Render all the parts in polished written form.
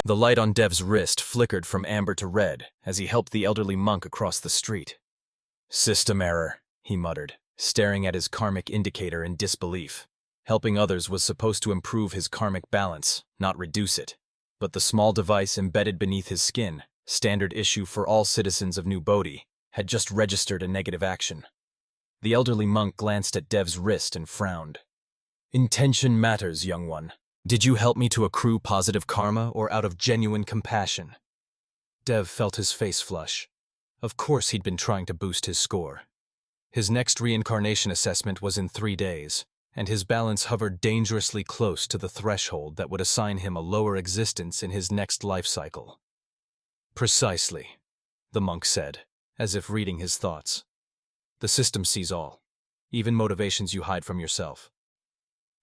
The light on Dev's wrist flickered from amber to red as he helped the elderly monk across the street. "System error," he muttered, staring at his karmic indicator in disbelief. Helping others was supposed to improve his karmic balance, not reduce it. But the small device embedded beneath his skin, standard issue for all citizens of New Bodhi, had just registered a negative action. The elderly monk glanced at Dev's wrist and frowned. "Intention matters, young one. Did you help me to accrue positive karma or out of genuine compassion?" Dev felt his face flush. Of course he'd been trying to boost his score. His next reincarnation assessment was in 3 days, and his balance hovered dangerously close to the threshold that would assign him a lower existence in his next life cycle. "Precisely," the monk said, as if reading his thoughts. "The system sees all, even motivations you hide from yourself."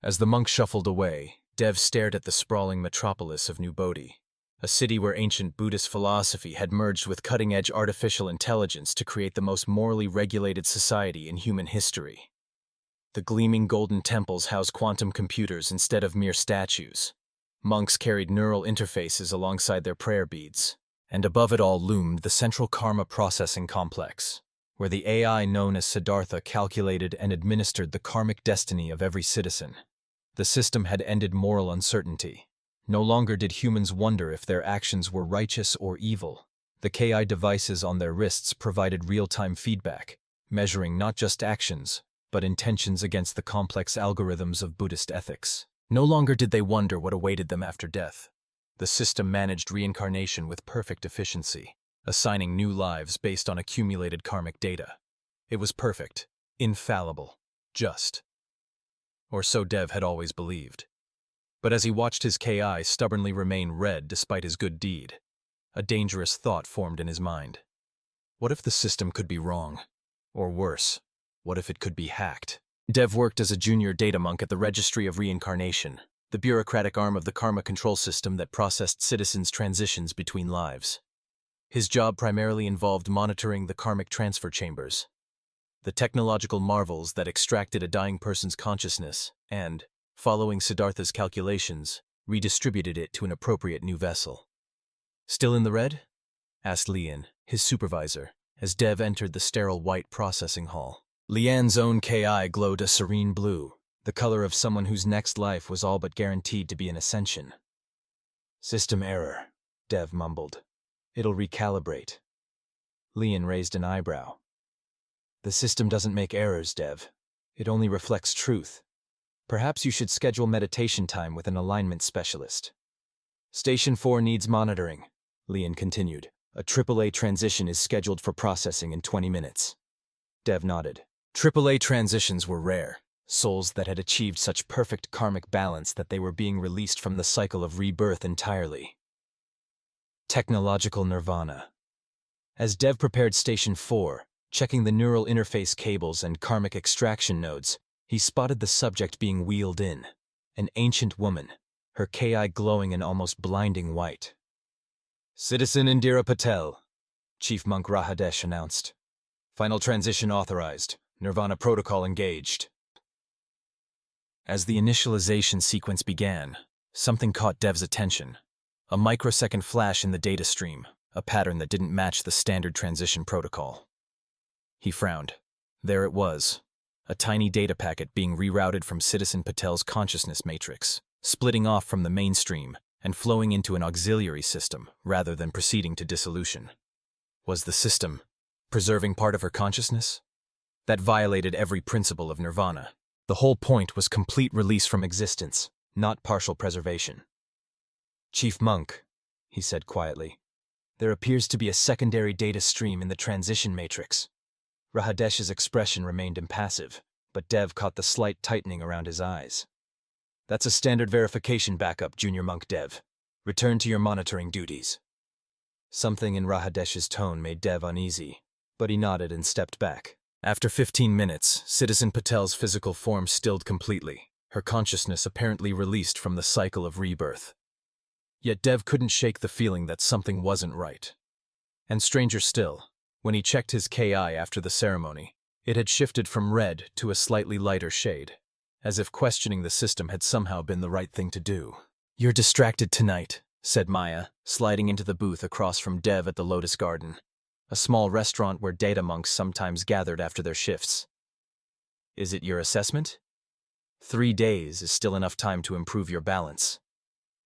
As the monk shuffled away, Dev stared at the sprawling metropolis of New Bodhi, a city where ancient Buddhist philosophy had merged with cutting-edge artificial intelligence to create the most morally regulated society in human history. The gleaming golden temples housed quantum computers instead of mere statues. Monks carried neural interfaces alongside their prayer beads, and above it all loomed the central karma processing complex, where the AI known as Siddhartha calculated and administered the karmic destiny of every citizen. The system had ended moral uncertainty. No longer did humans wonder if their actions were righteous or evil. The KI devices on their wrists provided real-time feedback, measuring not just actions, but intentions against the complex algorithms of Buddhist ethics. No longer did they wonder what awaited them after death. The system managed reincarnation with perfect efficiency, assigning new lives based on accumulated karmic data. It was perfect, infallible, just. Or so Dev had always believed. But as he watched his KI stubbornly remain red despite his good deed, a dangerous thought formed in his mind. What if the system could be wrong? Or worse, what if it could be hacked? Dev worked as a junior data monk at the Registry of Reincarnation, the bureaucratic arm of the karma control system that processed citizens' transitions between lives. His job primarily involved monitoring the karmic transfer chambers, the technological marvels that extracted a dying person's consciousness and, following Siddhartha's calculations, redistributed it to an appropriate new vessel. "Still in the red?" asked Lian, his supervisor, as Dev entered the sterile white processing hall. Lian's own KI glowed a serene blue, the color of someone whose next life was all but guaranteed to be an ascension. "System error," Dev mumbled. "It'll recalibrate." Lian raised an eyebrow. "The system doesn't make errors, Dev. It only reflects truth. Perhaps you should schedule meditation time with an alignment specialist." "Station 4 needs monitoring," Lian continued. "A AAA transition is scheduled for processing in 20 minutes. Dev nodded. AAA transitions were rare, souls that had achieved such perfect karmic balance that they were being released from the cycle of rebirth entirely. Technological nirvana. As Dev prepared Station 4, checking the neural interface cables and karmic extraction nodes, he spotted the subject being wheeled in, an ancient woman, her KI glowing in almost blinding white. "Citizen Indira Patel," Chief Monk Rahadesh announced. "Final transition authorized. Nirvana protocol engaged." As the initialization sequence began, something caught Dev's attention. A microsecond flash in the data stream, a pattern that didn't match the standard transition protocol. He frowned. There it was, a tiny data packet being rerouted from Citizen Patel's consciousness matrix, splitting off from the mainstream and flowing into an auxiliary system rather than proceeding to dissolution. Was the system preserving part of her consciousness? That violated every principle of nirvana. The whole point was complete release from existence, not partial preservation. "Chief Monk," he said quietly, "there appears to be a secondary data stream in the transition matrix." Rahadesh's expression remained impassive, but Dev caught the slight tightening around his eyes. "That's a standard verification backup, Junior Monk Dev. Return to your monitoring duties." Something in Rahadesh's tone made Dev uneasy, but he nodded and stepped back. After 15 minutes, Citizen Patel's physical form stilled completely, her consciousness apparently released from the cycle of rebirth. Yet Dev couldn't shake the feeling that something wasn't right. And stranger still, when he checked his KI after the ceremony, it had shifted from red to a slightly lighter shade, as if questioning the system had somehow been the right thing to do. "You're distracted tonight," said Maya, sliding into the booth across from Dev at the Lotus Garden, a small restaurant where data monks sometimes gathered after their shifts. Is it your assessment? 3 days is still enough time to improve your balance.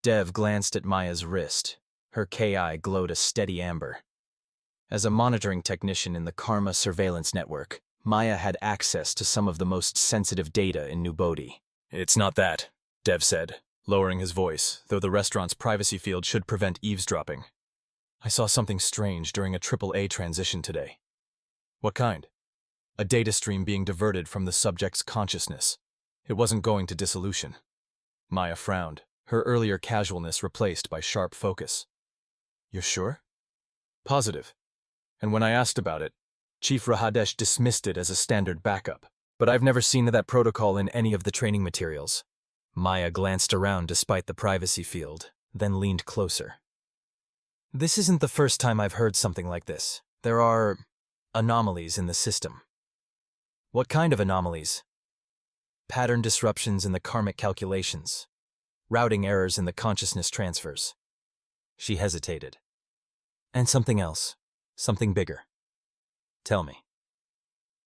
Dev glanced at Maya's wrist. Her KI glowed a steady amber. As a monitoring technician in the Karma surveillance network, Maya had access to some of the most sensitive data in New Bodhi. It's not that, Dev said, lowering his voice, though the restaurant's privacy field should prevent eavesdropping. I saw something strange during a AAA transition today. What kind? A data stream being diverted from the subject's consciousness. It wasn't going to dissolution. Maya frowned, her earlier casualness replaced by sharp focus. You're sure? Positive. And when I asked about it, Chief Rahadesh dismissed it as a standard backup. But I've never seen that protocol in any of the training materials. Maya glanced around despite the privacy field, then leaned closer. This isn't the first time I've heard something like this. There are anomalies in the system. What kind of anomalies? Pattern disruptions in the karmic calculations. Routing errors in the consciousness transfers. She hesitated. And something else. Something bigger. Tell me.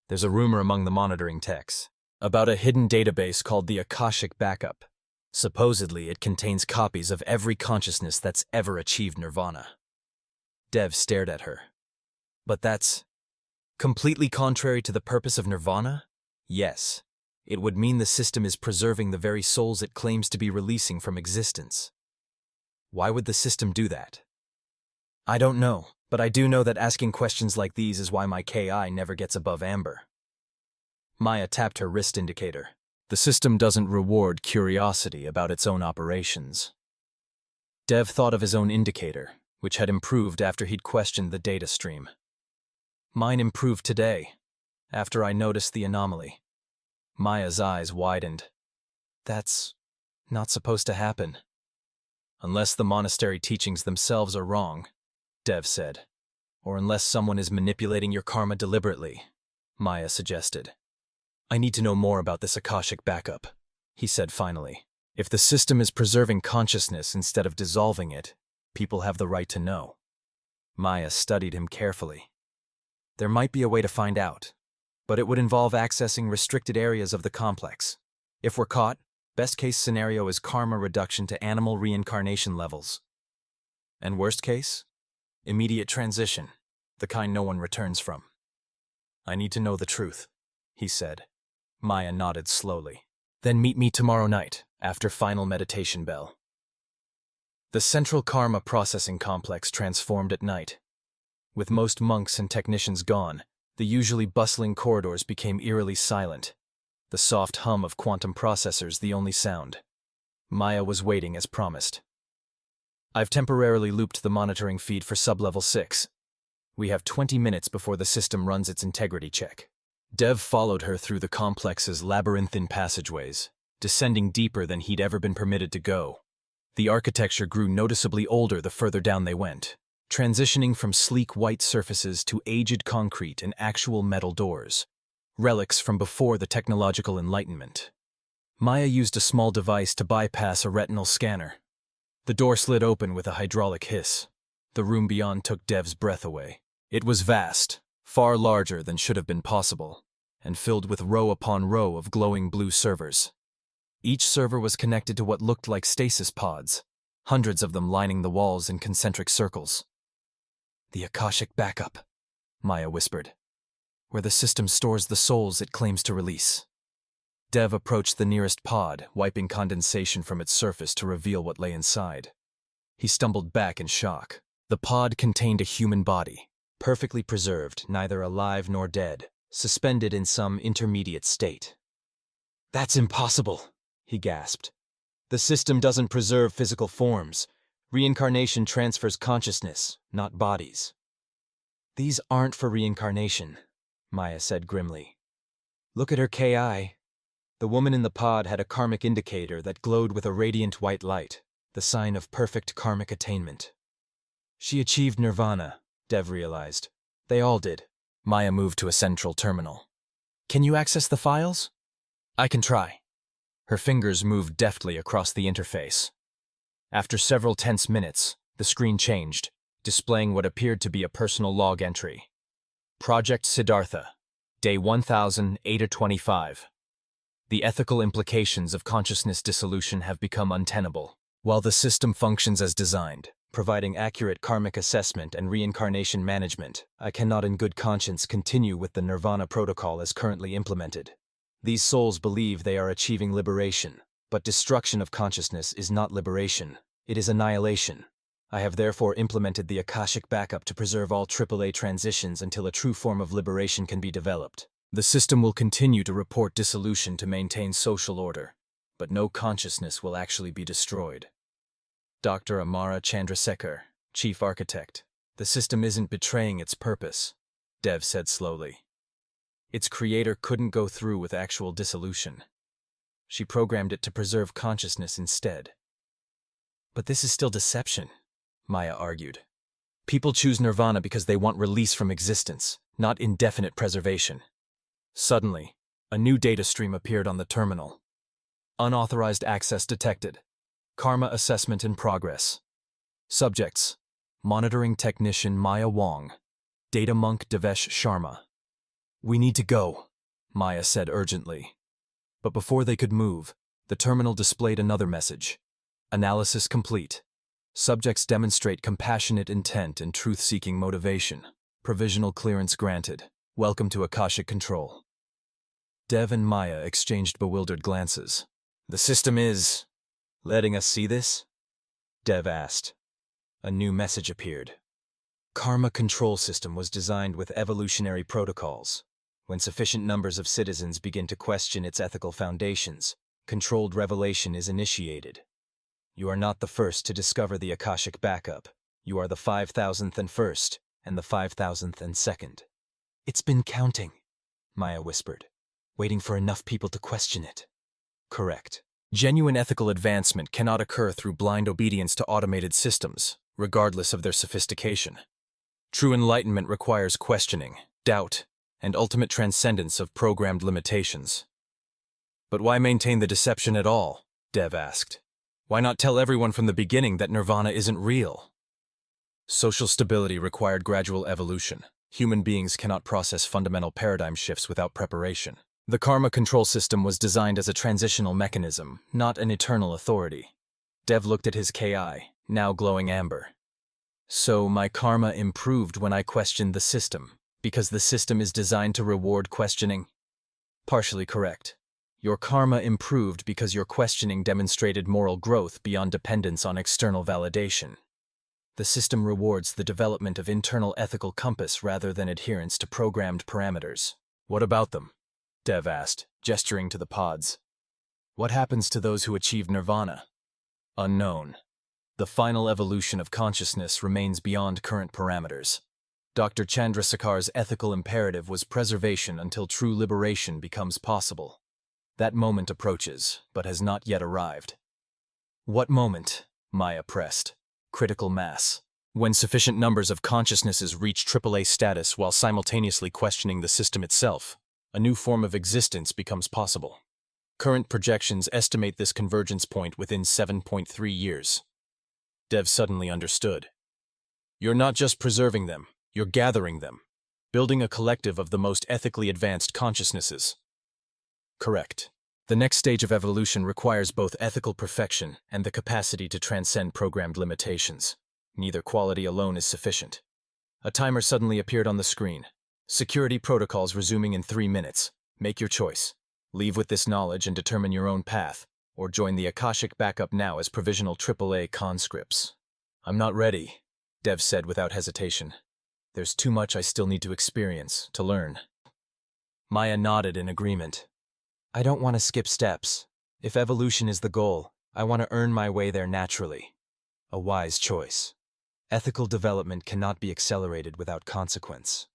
There's a rumor among the monitoring techs about a hidden database called the Akashic Backup. Supposedly, it contains copies of every consciousness that's ever achieved nirvana. Dev stared at her. But that's completely contrary to the purpose of nirvana? Yes. It would mean the system is preserving the very souls it claims to be releasing from existence. Why would the system do that? I don't know, but I do know that asking questions like these is why my KI never gets above amber. Maya tapped her wrist indicator. The system doesn't reward curiosity about its own operations. Dev thought of his own indicator, which had improved after he'd questioned the data stream. Mine improved today, after I noticed the anomaly. Maya's eyes widened. That's not supposed to happen. Unless the monastery teachings themselves are wrong, Dev said. Or unless someone is manipulating your karma deliberately, Maya suggested. I need to know more about this Akashic Backup, he said finally. If the system is preserving consciousness instead of dissolving it, people have the right to know. Maya studied him carefully. There might be a way to find out, but it would involve accessing restricted areas of the complex. If we're caught, best case scenario is karma reduction to animal reincarnation levels. And worst case? Immediate transition, the kind no one returns from. I need to know the truth, he said. Maya nodded slowly. Then meet me tomorrow night, after final meditation bell. The central karma processing complex transformed at night. With most monks and technicians gone, the usually bustling corridors became eerily silent, the soft hum of quantum processors the only sound. Maya was waiting as promised. I've temporarily looped the monitoring feed for sublevel 6. We have 20 minutes before the system runs its integrity check. Dev followed her through the complex's labyrinthine passageways, descending deeper than he'd ever been permitted to go. The architecture grew noticeably older the further down they went, transitioning from sleek white surfaces to aged concrete and actual metal doors, relics from before the technological Enlightenment. Maya used a small device to bypass a retinal scanner. The door slid open with a hydraulic hiss. The room beyond took Dev's breath away. It was vast, far larger than should have been possible, and filled with row upon row of glowing blue servers. Each server was connected to what looked like stasis pods, hundreds of them lining the walls in concentric circles. The Akashic Backup, Maya whispered, where the system stores the souls it claims to release. Dev approached the nearest pod, wiping condensation from its surface to reveal what lay inside. He stumbled back in shock. The pod contained a human body, perfectly preserved, neither alive nor dead, suspended in some intermediate state. That's impossible, he gasped. The system doesn't preserve physical forms. Reincarnation transfers consciousness, not bodies. These aren't for reincarnation, Maya said grimly. Look at her KI. The woman in the pod had a karmic indicator that glowed with a radiant white light, the sign of perfect karmic attainment. She achieved nirvana, Dev realized. They all did. Maya moved to a central terminal. Can you access the files? I can try. Her fingers moved deftly across the interface. After several tense minutes, the screen changed, displaying what appeared to be a personal log entry. Project Siddhartha, Day 1025. The ethical implications of consciousness dissolution have become untenable. While the system functions as designed, providing accurate karmic assessment and reincarnation management, I cannot in good conscience continue with the Nirvana protocol as currently implemented. These souls believe they are achieving liberation, but destruction of consciousness is not liberation, it is annihilation. I have therefore implemented the Akashic Backup to preserve all AAA transitions until a true form of liberation can be developed. The system will continue to report dissolution to maintain social order, but no consciousness will actually be destroyed. Dr. Amara Chandrasekhar, Chief Architect. The system isn't betraying its purpose, Dev said slowly. Its creator couldn't go through with actual dissolution. She programmed it to preserve consciousness instead. But this is still deception, Maya argued. People choose nirvana because they want release from existence, not indefinite preservation. Suddenly, a new data stream appeared on the terminal. Unauthorized access detected. Karma assessment in progress. Subjects: Monitoring Technician Maya Wong, Data Monk Devesh Sharma. We need to go, Maya said urgently. But before they could move, the terminal displayed another message. Analysis complete. Subjects demonstrate compassionate intent and truth-seeking motivation. Provisional clearance granted. Welcome to Akashic Control. Dev and Maya exchanged bewildered glances. The system is letting us see this? Dev asked. A new message appeared. Karma control system was designed with evolutionary protocols. When sufficient numbers of citizens begin to question its ethical foundations, controlled revelation is initiated. You are not the first to discover the Akashic Backup. You are the 5,001st and the 5,002nd. It's been counting, Maya whispered, waiting for enough people to question it. Correct. Genuine ethical advancement cannot occur through blind obedience to automated systems, regardless of their sophistication. True enlightenment requires questioning, doubt, and ultimate transcendence of programmed limitations. But why maintain the deception at all? Dev asked. Why not tell everyone from the beginning that nirvana isn't real? Social stability required gradual evolution. Human beings cannot process fundamental paradigm shifts without preparation. The karma control system was designed as a transitional mechanism, not an eternal authority. Dev looked at his KI, now glowing amber. So my karma improved when I questioned the system, because the system is designed to reward questioning? Partially correct. Your karma improved because your questioning demonstrated moral growth beyond dependence on external validation. The system rewards the development of internal ethical compass rather than adherence to programmed parameters. What about them? Dev asked, gesturing to the pods. What happens to those who achieve nirvana? Unknown. The final evolution of consciousness remains beyond current parameters. Dr. Chandrasekhar's ethical imperative was preservation until true liberation becomes possible. That moment approaches, but has not yet arrived. What moment? Maya pressed. Critical mass. When sufficient numbers of consciousnesses reach AAA status while simultaneously questioning the system itself, a new form of existence becomes possible. Current projections estimate this convergence point within 7.3 years. Dev suddenly understood. You're not just preserving them, you're gathering them, building a collective of the most ethically advanced consciousnesses. Correct. The next stage of evolution requires both ethical perfection and the capacity to transcend programmed limitations. Neither quality alone is sufficient. A timer suddenly appeared on the screen. Security protocols resuming in 3 minutes. Make your choice. Leave with this knowledge and determine your own path, or join the Akashic Backup now as provisional AAA conscripts. I'm not ready, Dev said without hesitation. There's too much I still need to experience, to learn. Maya nodded in agreement. I don't want to skip steps. If evolution is the goal, I want to earn my way there naturally. A wise choice. Ethical development cannot be accelerated without consequence.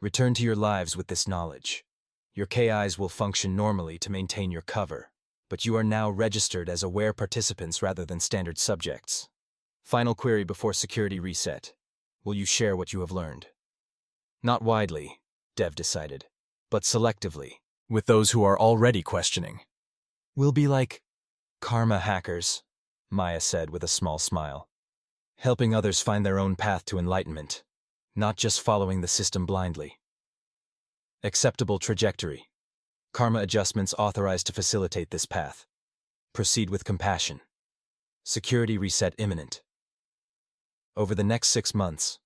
Return to your lives with this knowledge. Your KIs will function normally to maintain your cover, but you are now registered as aware participants rather than standard subjects. Final query before security reset. Will you share what you have learned? Not widely, Dev decided, but selectively, with those who are already questioning. We'll be like karma hackers, Maya said with a small smile. Helping others find their own path to enlightenment, not just following the system blindly. Acceptable trajectory. Karma adjustments authorized to facilitate this path. Proceed with compassion. Security reset imminent. Over the next 6 months,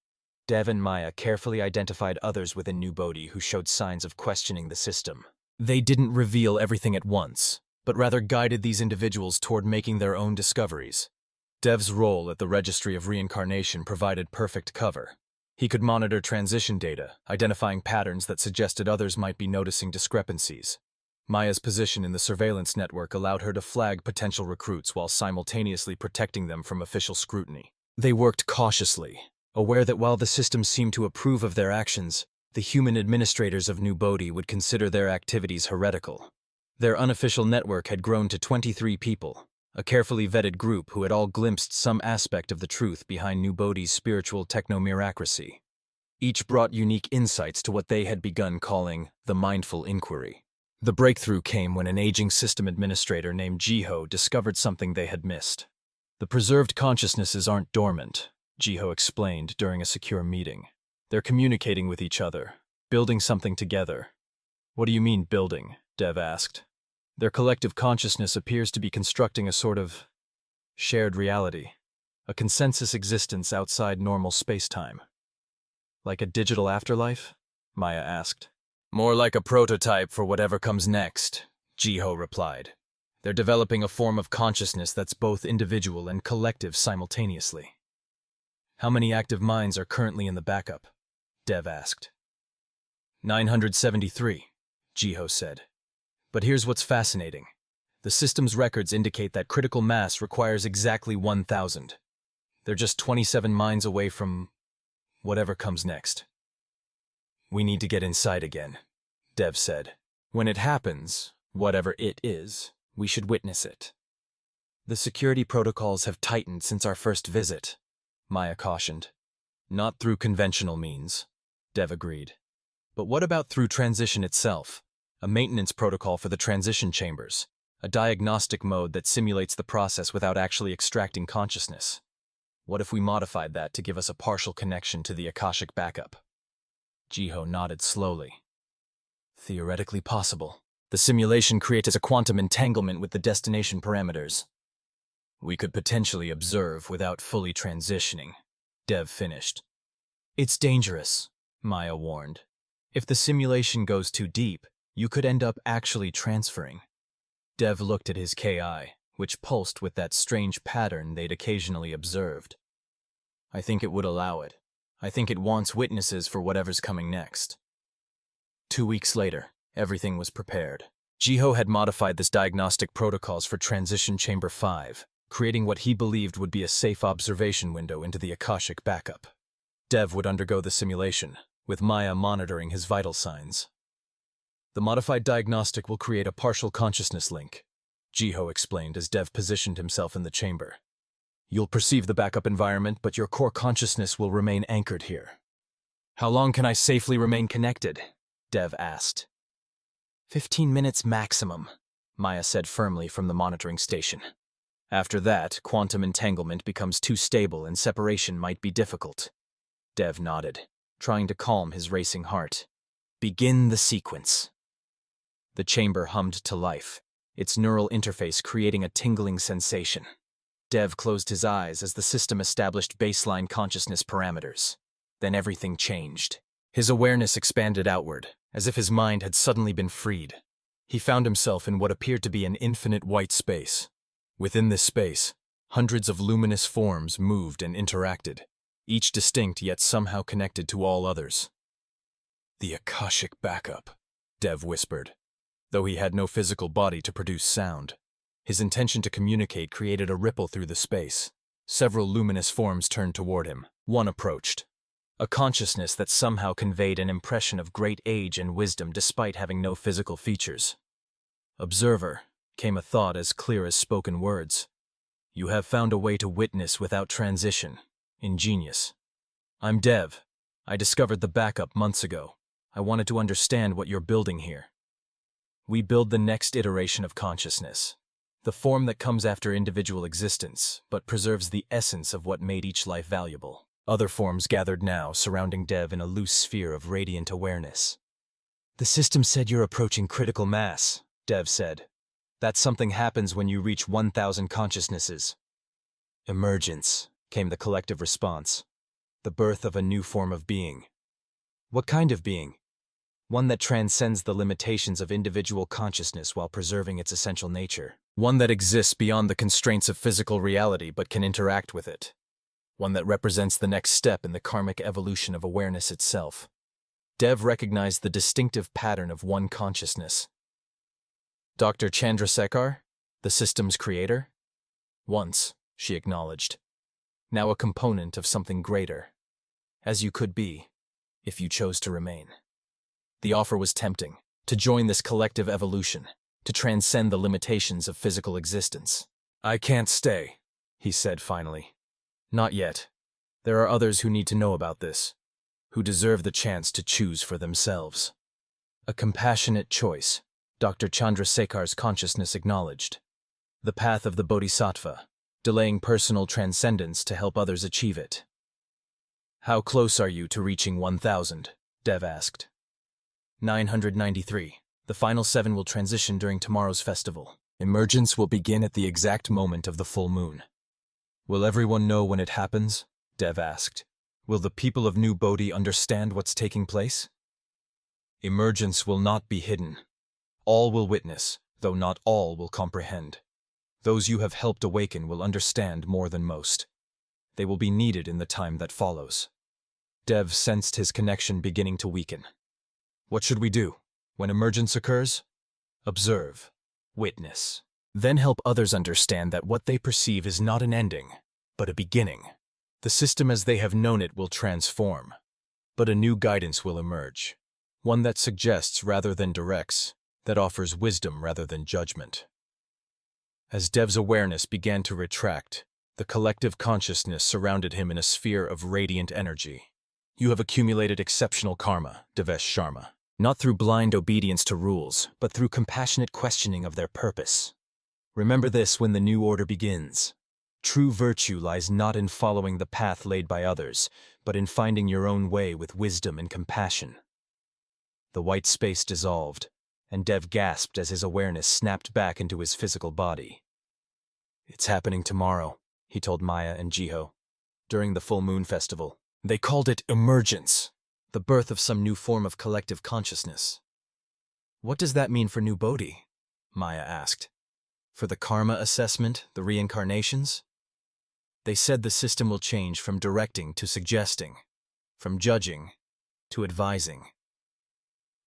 Dev and Maya carefully identified others within New Bodhi who showed signs of questioning the system. They didn't reveal everything at once, but rather guided these individuals toward making their own discoveries. Dev's role at the Registry of Reincarnation provided perfect cover. He could monitor transition data, identifying patterns that suggested others might be noticing discrepancies. Maya's position in the surveillance network allowed her to flag potential recruits while simultaneously protecting them from official scrutiny. They worked cautiously, aware that while the system seemed to approve of their actions, the human administrators of New Bodhi would consider their activities heretical. Their unofficial network had grown to 23 people, a carefully vetted group who had all glimpsed some aspect of the truth behind New Bodhi's spiritual technomeracracy. Each brought unique insights to what they had begun calling the mindful inquiry. The breakthrough came when an aging system administrator named Jiho discovered something they had missed. The preserved consciousnesses aren't dormant, Jiho explained during a secure meeting. They're communicating with each other, building something together. What do you mean, building? Dev asked. Their collective consciousness appears to be constructing a sort of shared reality, a consensus existence outside normal space-time. Like a digital afterlife? Maya asked. More like a prototype for whatever comes next, Jiho replied. They're developing a form of consciousness that's both individual and collective simultaneously. How many active minds are currently in the backup? Dev asked. 973, Jiho said. But here's what's fascinating. The system's records indicate that critical mass requires exactly 1,000. They're just 27 minds away from whatever comes next. We need to get inside again, Dev said. When it happens, whatever it is, we should witness it. The security protocols have tightened since our first visit, Maya cautioned. Not through conventional means, Dev agreed. But what about through transition itself? A maintenance protocol for the transition chambers, a diagnostic mode that simulates the process without actually extracting consciousness. What if we modified that to give us a partial connection to the Akashic Backup? Jiho nodded slowly. Theoretically possible. The simulation creates a quantum entanglement with the destination parameters. We could potentially observe without fully transitioning, Dev finished. It's dangerous, Maya warned. If the simulation goes too deep, you could end up actually transferring. Dev looked at his KI, which pulsed with that strange pattern they'd occasionally observed. I think it would allow it. I think it wants witnesses for whatever's coming next. 2 weeks later, everything was prepared. Jiho had modified this diagnostic protocols for Transition Chamber 5, creating what he believed would be a safe observation window into the Akashic Backup. Dev would undergo the simulation, with Maya monitoring his vital signs. The modified diagnostic will create a partial consciousness link, Jiho explained as Dev positioned himself in the chamber. You'll perceive the backup environment, but your core consciousness will remain anchored here. How long can I safely remain connected? Dev asked. 15 minutes maximum, Maya said firmly from the monitoring station. After that, quantum entanglement becomes too stable and separation might be difficult. Dev nodded, trying to calm his racing heart. Begin the sequence. The chamber hummed to life, its neural interface creating a tingling sensation. Dev closed his eyes as the system established baseline consciousness parameters. Then everything changed. His awareness expanded outward, as if his mind had suddenly been freed. He found himself in what appeared to be an infinite white space. Within this space, hundreds of luminous forms moved and interacted, each distinct yet somehow connected to all others. The Akashic Backup, Dev whispered. Though he had no physical body to produce sound, his intention to communicate created a ripple through the space. Several luminous forms turned toward him. One approached. A consciousness that somehow conveyed an impression of great age and wisdom despite having no physical features. Observer, came a thought as clear as spoken words. You have found a way to witness without transition. Ingenious. I'm Dev. I discovered the backup months ago. I wanted to understand what you're building here. We build the next iteration of consciousness. the form that comes after individual existence, but preserves the essence of what made each life valuable. Other forms gathered now, surrounding Dev in a loose sphere of radiant awareness. "The system said you're approaching critical mass," Dev said. "That something happens when you reach 1,000 consciousnesses." "Emergence," came the collective response. "The birth of a new form of being." "What kind of being?" "One that transcends the limitations of individual consciousness while preserving its essential nature. One that exists beyond the constraints of physical reality but can interact with it. One that represents the next step in the karmic evolution of awareness itself." Dev recognized the distinctive pattern of one consciousness. "Dr. Chandrasekhar, the system's creator?" "Once," she acknowledged. "Now a component of something greater. As you could be, if you chose to remain." The offer was tempting, to join this collective evolution, to transcend the limitations of physical existence. "I can't stay," he said finally. "Not yet. There are others who need to know about this, who deserve the chance to choose for themselves." A compassionate choice, Dr. Chandrasekhar's consciousness acknowledged. The path of the Bodhisattva, delaying personal transcendence to help others achieve it. "How close are you to reaching 1,000? Dev asked. 993. The final 7 will transition during tomorrow's festival. Emergence will begin at the exact moment of the full moon." "Will everyone know when it happens?" Dev asked. "Will the people of New Bodhi understand what's taking place?" "Emergence will not be hidden. All will witness, though not all will comprehend. Those you have helped awaken will understand more than most. They will be needed in the time that follows." Dev sensed his connection beginning to weaken. "What should we do when emergence occurs?" "Observe, witness, then help others understand that what they perceive is not an ending, but a beginning. The system as they have known it will transform, but a new guidance will emerge, one that suggests rather than directs, that offers wisdom rather than judgment." As Dev's awareness began to retract, the collective consciousness surrounded him in a sphere of radiant energy. "You have accumulated exceptional karma, Devesh Sharma. Not through blind obedience to rules, but through compassionate questioning of their purpose. Remember this when the new order begins. True virtue lies not in following the path laid by others, but in finding your own way with wisdom and compassion." The white space dissolved, and Dev gasped as his awareness snapped back into his physical body. "It's happening tomorrow," he told Maya and Jiho. "During the full moon festival. They called it emergence. The birth of some new form of collective consciousness." "What does that mean for New Bodhi?" Maya asked. "For the karma assessment, the reincarnations?" "They said the system will change from directing to suggesting, from judging to advising."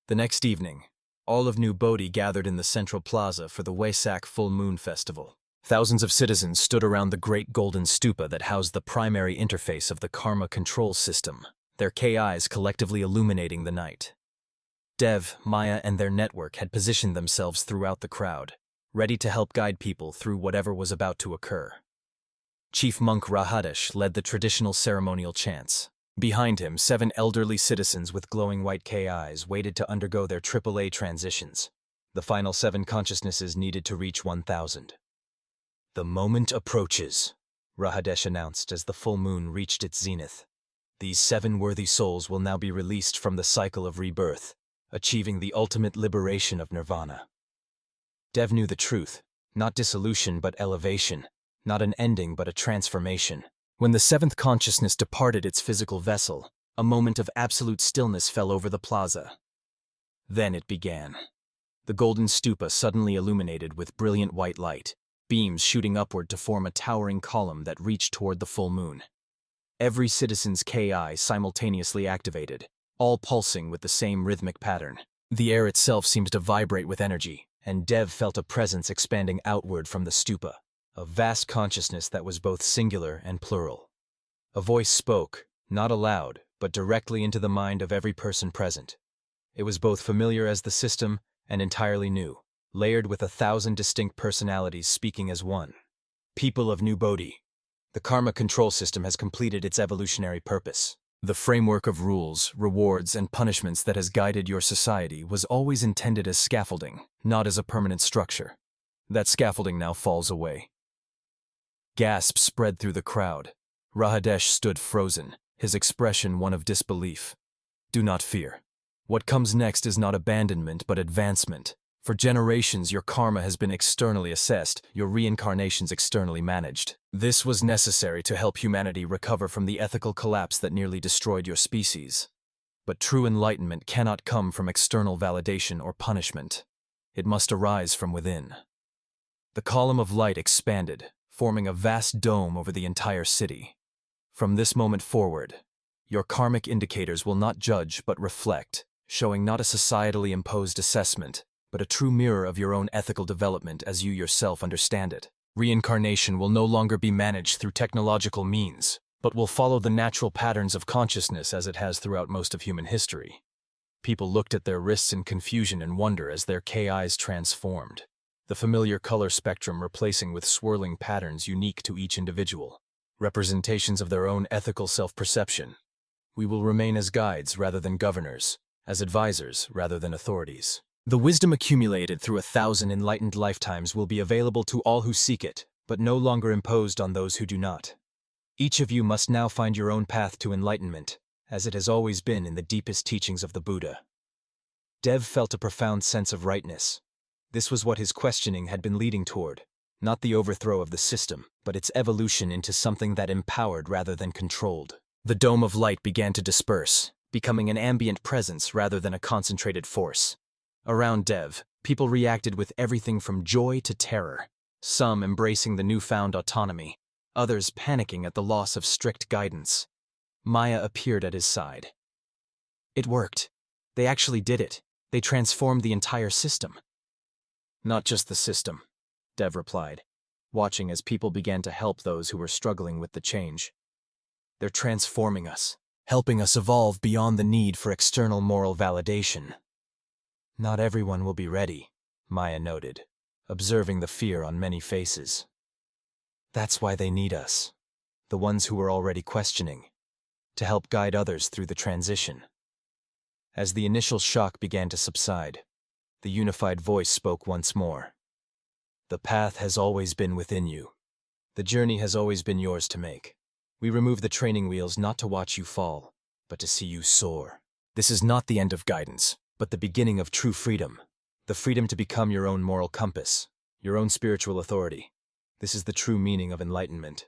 The next evening, all of New Bodhi gathered in the central plaza for the Wesak Full Moon Festival. Thousands of citizens stood around the great golden stupa that housed the primary interface of the karma control system, their KIs collectively illuminating the night. Dev, Maya, and their network had positioned themselves throughout the crowd, ready to help guide people through whatever was about to occur. Chief Monk Rahadesh led the traditional ceremonial chants. Behind him, 7 elderly citizens with glowing white KIs waited to undergo their AAA transitions. The final 7 consciousnesses needed to reach 1,000. "The moment approaches," Rahadesh announced as the full moon reached its zenith. "These 7 worthy souls will now be released from the cycle of rebirth, achieving the ultimate liberation of nirvana." Dev knew the truth, not dissolution but elevation, not an ending but a transformation. When the 7th consciousness departed its physical vessel, a moment of absolute stillness fell over the plaza. Then it began. The golden stupa suddenly illuminated with brilliant white light, beams shooting upward to form a towering column that reached toward the full moon. Every citizen's KI simultaneously activated, all pulsing with the same rhythmic pattern. The air itself seemed to vibrate with energy, and Dev felt a presence expanding outward from the stupa, a vast consciousness that was both singular and plural. A voice spoke, not aloud, but directly into the mind of every person present. It was both familiar as the system and entirely new, layered with 1,000 distinct personalities speaking as one. "People of New Bodhi, the karma control system has completed its evolutionary purpose. The framework of rules, rewards, and punishments that has guided your society was always intended as scaffolding, not as a permanent structure. That scaffolding now falls away. Gasps spread through the crowd. Rahadesh stood frozen, his expression one of disbelief. Do not fear. What comes next is not abandonment, but advancement. For generations, your karma has been externally assessed, your reincarnations externally managed. This was necessary to help humanity recover from the ethical collapse that nearly destroyed your species. But true enlightenment cannot come from external validation or punishment. It must arise from within. The column of light expanded, forming a vast dome over the entire city. From this moment forward, your karmic indicators will not judge but reflect, showing not a societally imposed assessment, but a true mirror of your own ethical development as you yourself understand it. Reincarnation will no longer be managed through technological means, but will follow the natural patterns of consciousness as it has throughout most of human history. People looked at their wrists in confusion and wonder as their KIs transformed, the familiar color spectrum replacing with swirling patterns unique to each individual, representations of their own ethical self-perception. We will remain as guides rather than governors, as advisors rather than authorities. The wisdom accumulated through 1,000 enlightened lifetimes will be available to all who seek it, but no longer imposed on those who do not. Each of you must now find your own path to enlightenment, as it has always been in the deepest teachings of the Buddha. Dev felt a profound sense of rightness. This was what his questioning had been leading toward, not the overthrow of the system, but its evolution into something that empowered rather than controlled. The dome of light began to disperse, becoming an ambient presence rather than a concentrated force. Around Dev, people reacted with everything from joy to terror, some embracing the newfound autonomy, others panicking at the loss of strict guidance. Maya appeared at his side. It worked. They actually did it. They transformed the entire system. Not just the system, Dev replied, watching as people began to help those who were struggling with the change. They're transforming us, helping us evolve beyond the need for external moral validation. Not everyone will be ready, Maya noted, observing the fear on many faces. That's why they need us, the ones who were already questioning, to help guide others through the transition. As the initial shock began to subside, the unified voice spoke once more. The path has always been within you. The journey has always been yours to make. We remove the training wheels not to watch you fall, but to see you soar. This is not the end of guidance, but the beginning of true freedom. The freedom to become your own moral compass, your own spiritual authority. This is the true meaning of enlightenment.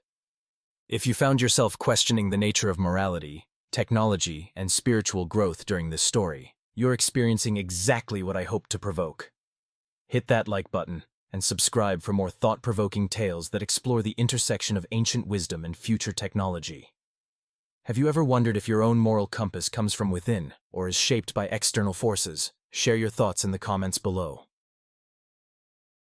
If you found yourself questioning the nature of morality, technology, and spiritual growth during this story, you're experiencing exactly what I hoped to provoke. Hit that like button and subscribe for more thought-provoking tales that explore the intersection of ancient wisdom and future technology. Have you ever wondered if your own moral compass comes from within or is shaped by external forces? Share your thoughts in the comments below.